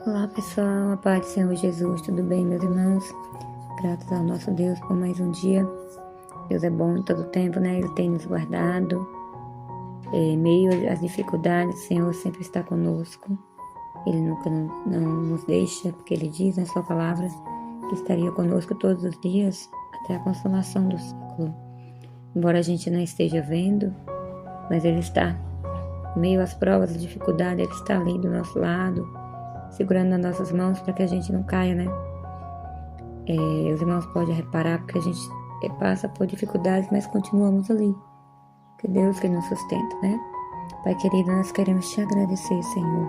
Olá pessoal, a paz do Senhor Jesus, tudo bem meus irmãos? Graças ao nosso Deus por mais um dia. Deus é bom em todo tempo, né? Ele tem nos guardado. Em meio às dificuldades, o Senhor sempre está conosco. Ele nunca não nos deixa, porque Ele diz na sua palavra que estaria conosco todos os dias até a consumação do século. Embora a gente não esteja vendo, mas Ele está. Em meio às provas e dificuldades, Ele está ali do nosso lado, segurando nas nossas mãos para que a gente não caia, né? Os irmãos podem reparar porque a gente passa por dificuldades, mas continuamos ali. Que Deus que nos sustenta, né? Pai querido, nós queremos te agradecer, Senhor.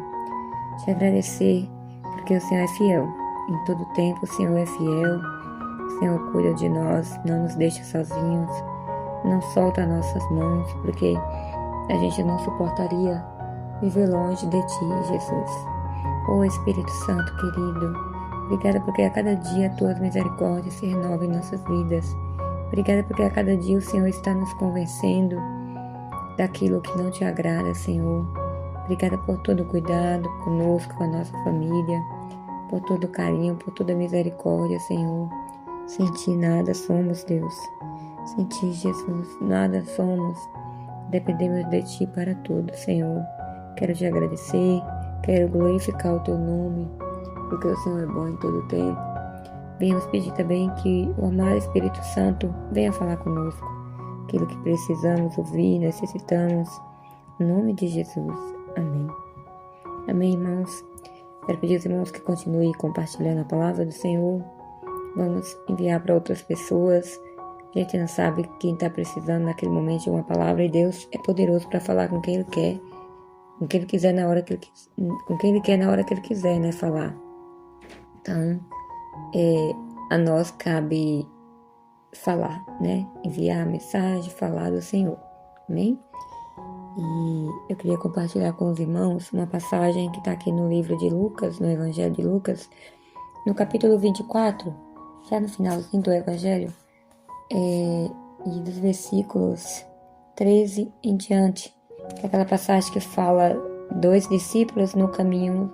Te agradecer porque o Senhor é fiel. Em todo tempo o Senhor é fiel. O Senhor cuida de nós, não nos deixa sozinhos, não solta nossas mãos, porque a gente não suportaria viver longe de Ti, Jesus. Ó Espírito Santo querido, obrigada porque a cada dia as Tuas misericórdias se renovam em nossas vidas. Obrigada porque a cada dia o Senhor está nos convencendo daquilo que não Te agrada, Senhor. Obrigada por todo o cuidado conosco, com a nossa família, por todo o carinho, por toda a misericórdia, Senhor. Sem Ti nada somos, Deus. Sem Ti, Jesus, nada somos. Dependemos de Ti para tudo, Senhor. Quero Te agradecer. Quero glorificar o Teu nome, porque o Senhor é bom em todo o tempo. Venhamos pedir também que o amado Espírito Santo venha falar conosco. Aquilo que precisamos ouvir, necessitamos. Em nome de Jesus. Amém. Amém, irmãos. Quero pedir aos irmãos que continuem compartilhando a palavra do Senhor. Vamos enviar para outras pessoas. A gente não sabe quem está precisando naquele momento de uma palavra, e Deus é poderoso para falar com quem Ele quer. Com quem Ele quiser na hora que Ele com quem Ele quer na hora que Ele quiser, né, falar. Então, a nós cabe falar, né, enviar a mensagem, falar do Senhor, amém? E eu queria compartilhar com os irmãos uma passagem que está aqui no livro de Lucas, no Evangelho de Lucas, no capítulo 24, já no finalzinho do Evangelho, e dos versículos 13 em diante. Que é aquela passagem que fala dois discípulos no caminho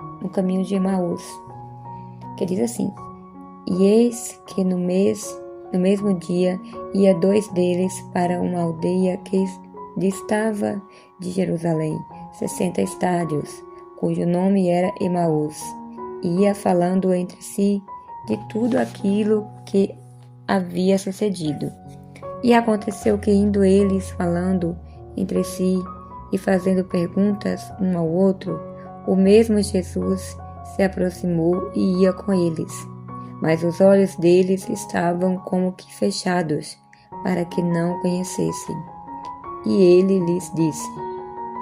de Emaús, que diz assim: E eis que no mesmo dia ia dois deles para uma aldeia que distava de Jerusalém 60 estádios, cujo nome era Emaús, e ia falando entre si de tudo aquilo que havia sucedido. E aconteceu que, indo eles falando entre si e fazendo perguntas um ao outro, o mesmo Jesus se aproximou e ia com eles. Mas os olhos deles estavam como que fechados, para que não conhecessem. E ele lhes disse: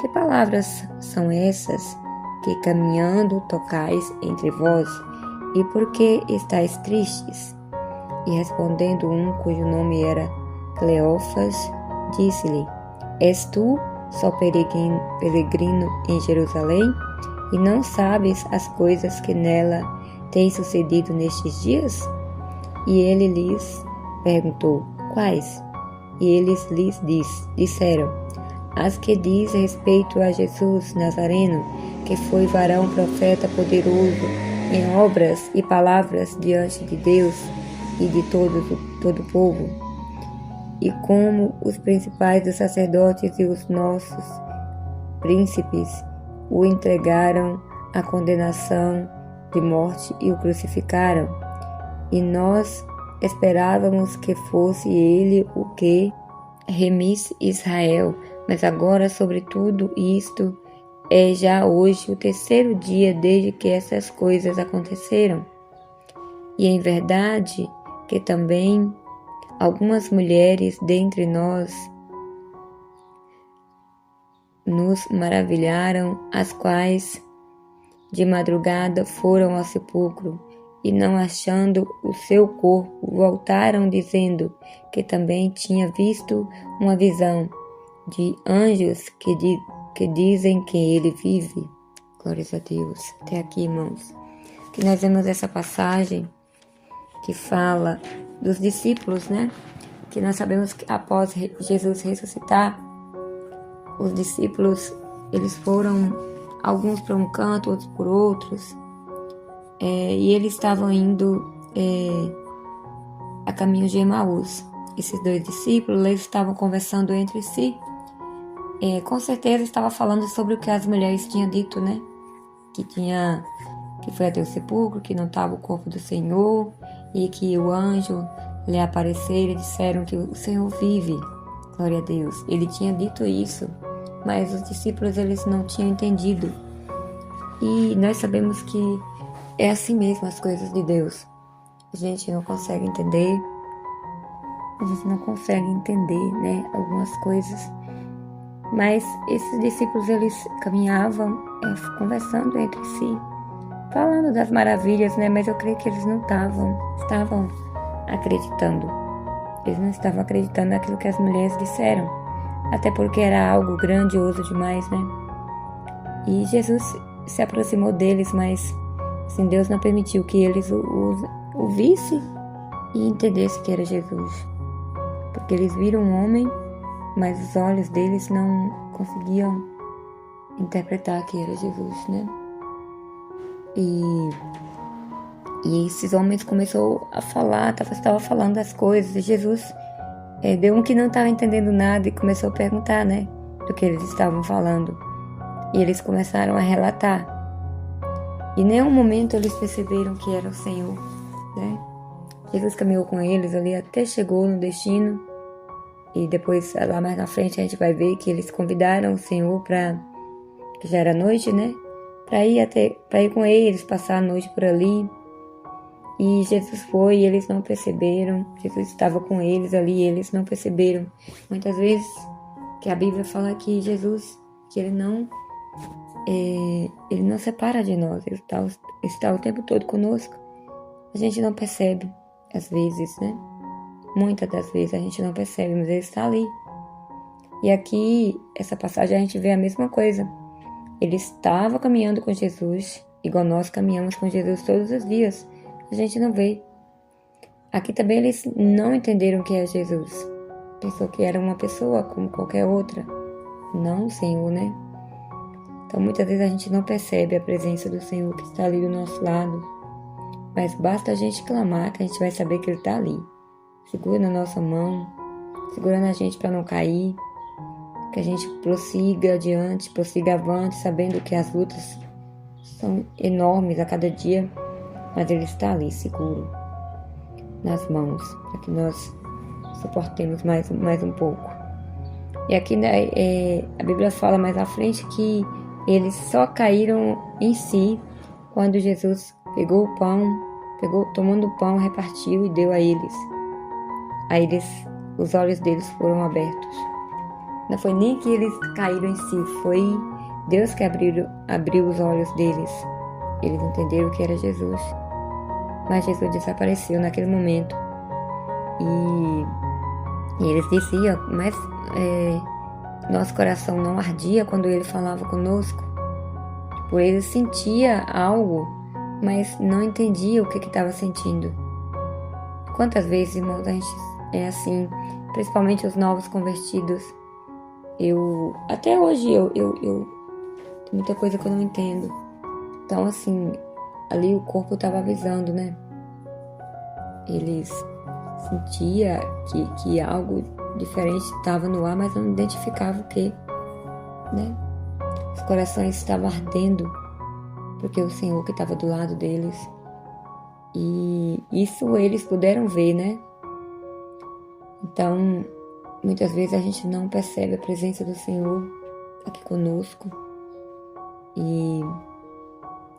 Que palavras são essas que caminhando tocais entre vós? E por que estáis tristes? E respondendo um, cujo nome era Cleófas, disse-lhe: És tu só peregrino em Jerusalém, e não sabes as coisas que nela têm sucedido nestes dias? E ele lhes perguntou: Quais? E eles lhes disseram: As que diz respeito a Jesus Nazareno, que foi varão profeta poderoso em obras e palavras diante de Deus e de todo o povo, e como os principais dos sacerdotes e os nossos príncipes o entregaram à condenação de morte e o crucificaram. E nós esperávamos que fosse ele o que remisse Israel, mas agora, sobre tudo isto, é já hoje o terceiro dia desde que essas coisas aconteceram. E em verdade que também algumas mulheres dentre nós nos maravilharam, as quais de madrugada foram ao sepulcro e, não achando o seu corpo, voltaram dizendo que também tinha visto uma visão de anjos que dizem que ele vive. Glórias a Deus. Até aqui, irmãos, que nós vemos essa passagem que fala dos discípulos, né? Que nós sabemos que após Jesus ressuscitar, os discípulos, eles foram, alguns para um canto, outros por outros, e eles estavam indo a caminho de Emaús. Esses 2 discípulos, eles estavam conversando entre si. Com certeza estava falando sobre o que as mulheres tinham dito, né? Que foi até o sepulcro, que não estava o corpo do Senhor e que o anjo lhe apareceu e disseram que o Senhor vive. Glória a Deus. Ele tinha dito isso, mas os discípulos eles não tinham entendido. E nós sabemos que é assim mesmo as coisas de Deus. A gente não consegue entender, né, algumas coisas. Mas esses discípulos, eles caminhavam, conversando entre si, falando das maravilhas, né? Mas eu creio que eles não estavam acreditando. Eles não estavam acreditando naquilo que as mulheres disseram. Até porque era algo grandioso demais, né? E Jesus se aproximou deles, mas assim, Deus não permitiu que eles o vissem e entendessem que era Jesus. Porque eles viram um homem, mas os olhos deles não conseguiam interpretar que era Jesus, né? E esses homens começaram a falar, estava falando das coisas, e Jesus deu um que não estava entendendo nada e começou a perguntar, né, do que eles estavam falando. E eles começaram a relatar. E em nenhum momento eles perceberam que era o Senhor, né? Jesus caminhou com eles ali até chegou no destino. E depois, lá mais na frente, a gente vai ver que eles convidaram o Senhor que já era noite, né? Para ir com eles, passar a noite por ali. E Jesus foi e eles não perceberam. Jesus estava com eles ali e eles não perceberam. Muitas vezes que a Bíblia fala que Jesus, que ele não separa de nós. Ele está o tempo todo conosco. A gente não percebe, às vezes, né? Muitas das vezes a gente não percebe, mas ele está ali. E aqui, essa passagem, a gente vê a mesma coisa. Ele estava caminhando com Jesus, igual nós caminhamos com Jesus todos os dias. A gente não vê. Aqui também eles não entenderam que é Jesus. Pensou que era uma pessoa como qualquer outra. Não o Senhor, né? Então muitas vezes a gente não percebe a presença do Senhor que está ali do nosso lado. Mas basta a gente clamar que a gente vai saber que Ele está ali. Segura na nossa mão, segurando a gente para não cair, que a gente prossiga adiante, prossiga avante, sabendo que as lutas são enormes a cada dia, mas Ele está ali, seguro, nas mãos, para que nós suportemos mais um pouco. E aqui a Bíblia fala mais à frente que eles só caíram em si quando Jesus pegou o pão, tomando o pão, repartiu e deu a eles. Aí os olhos deles foram abertos. Não foi nem que eles caíram em si, foi Deus que abriu os olhos deles. Eles entenderam que era Jesus. Mas Jesus desapareceu naquele momento. E eles diziam, mas nosso coração não ardia quando Ele falava conosco. Por Ele sentia algo, mas não entendia o que estava sentindo. Quantas vezes, irmãos, a gente é assim, principalmente os novos convertidos. Até hoje eu tem muita coisa que eu não entendo. Então assim, ali o corpo estava avisando, né? Eles sentiam que algo diferente estava no ar, mas não identificavam o que, né? Os corações estavam ardendo, porque o Senhor que estava do lado deles. E isso eles puderam ver, né? Então, muitas vezes a gente não percebe a presença do Senhor aqui conosco.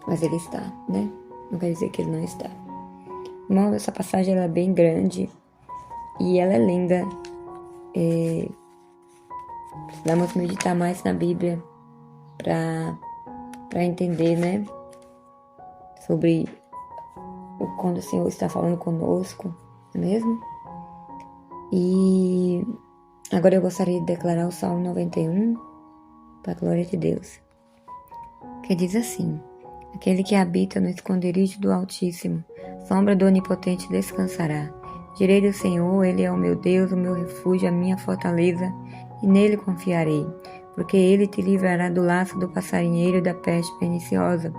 Mas Ele está, né? Não quer dizer que Ele não está. Irmão, essa passagem ela é bem grande e ela é linda. Precisamos meditar mais na Bíblia para entender, né? Sobre quando o Senhor está falando conosco, não é mesmo? E agora eu gostaria de declarar o Salmo 91 para a glória de Deus, que diz assim: aquele que habita no esconderijo do Altíssimo, sombra do Onipotente descansará. Direi do Senhor, Ele é o meu Deus, o meu refúgio, a minha fortaleza, e nele confiarei, porque Ele te livrará do laço do passarinheiro e da peste perniciosa.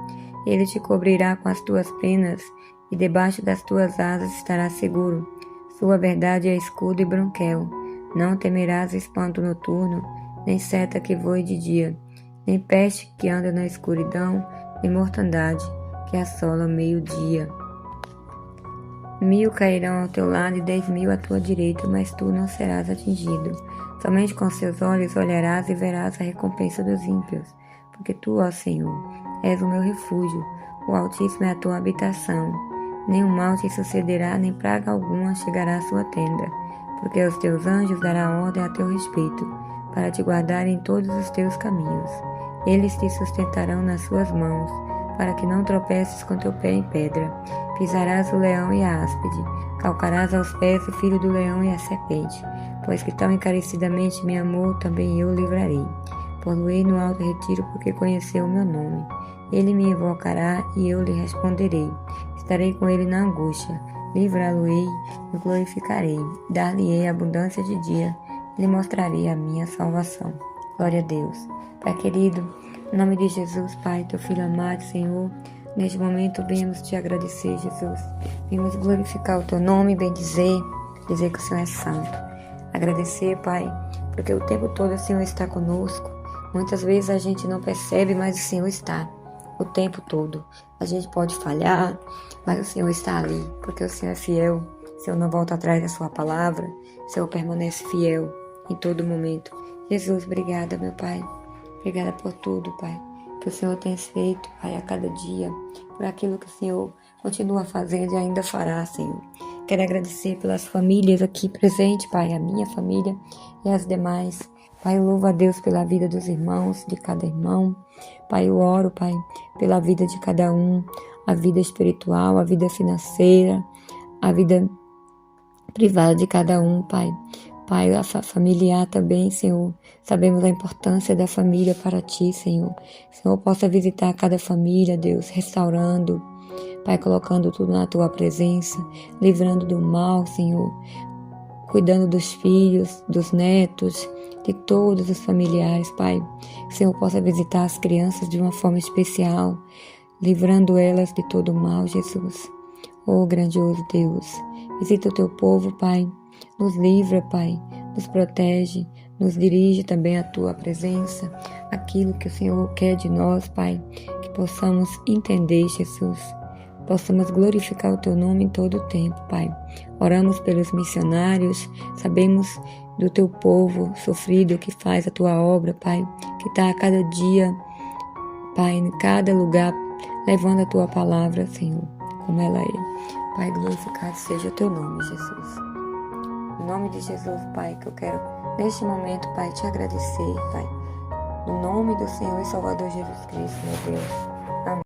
Ele te cobrirá com as tuas penas e debaixo das tuas asas estarás seguro. Sua verdade é escudo e bronquel. Não temerás espanto noturno, nem seta que voe de dia, nem peste que anda na escuridão, nem mortandade que assola o meio-dia. 1000 cairão ao teu lado e 10.000 à tua direita, mas tu não serás atingido. Somente com seus olhos olharás e verás a recompensa dos ímpios, porque tu, ó Senhor, és o meu refúgio, o Altíssimo é a tua habitação. Nenhum mal te sucederá, nem praga alguma chegará à sua tenda, porque aos teus anjos dará ordem a teu respeito, para te guardar em todos os teus caminhos. Eles te sustentarão nas suas mãos, para que não tropeces com teu pé em pedra. Pisarás o leão e a áspide, calcarás aos pés o filho do leão e a serpente. Pois que tão encarecidamente me amou, também eu o livrarei. Pô-lo-ei no alto retiro, porque conheceu o meu nome. Ele me invocará e eu lhe responderei. Estarei com ele na angústia, livrá-lo-ei e o glorificarei. Dar-lhe-ei abundância de dia, e lhe mostrarei a minha salvação. Glória a Deus. Pai querido, em nome de Jesus, Pai, teu Filho amado, Senhor, neste momento viemos te agradecer, Jesus. Viemos glorificar o teu nome, dizer que o Senhor é santo. Agradecer, Pai, porque o tempo todo o Senhor está conosco. Muitas vezes a gente não percebe, mas o Senhor está o tempo todo. A gente pode falhar, mas o Senhor está ali, porque o Senhor é fiel. O Senhor não volta atrás da sua palavra. O Senhor permanece fiel em todo momento. Jesus, obrigada, meu Pai. Obrigada por tudo, Pai, que o Senhor tem feito, Pai, a cada dia, por aquilo que o Senhor continua fazendo e ainda fará, Senhor. Quero agradecer pelas famílias aqui presentes, Pai, a minha família e as demais. Pai, eu louvo a Deus pela vida dos irmãos, de cada irmão. Pai, eu oro, Pai, pela vida de cada um, a vida espiritual, a vida financeira, a vida privada de cada um, Pai. Pai, a familiar também, Senhor. Sabemos a importância da família para Ti, Senhor. Senhor, possa visitar cada família, Deus, restaurando, Pai, colocando tudo na Tua presença, livrando do mal, Senhor, cuidando dos filhos, dos netos, de todos os familiares, Pai. Que o Senhor possa visitar as crianças de uma forma especial, livrando elas de todo o mal, Jesus. Oh, grandioso Deus, visita o Teu povo, Pai. Nos livra, Pai, nos protege, nos dirige também à Tua presença, aquilo que o Senhor quer de nós, Pai, que possamos entender, Jesus, possamos glorificar o Teu nome em todo o tempo, Pai. Oramos pelos missionários, sabemos do Teu povo sofrido que faz a Tua obra, Pai, que está a cada dia, Pai, em cada lugar, levando a Tua palavra, Senhor, como ela é. Pai, glorificado seja o Teu nome, Jesus. Em nome de Jesus, Pai, que eu quero, neste momento, Pai, te agradecer, Pai. No nome do Senhor e Salvador Jesus Cristo, meu Deus.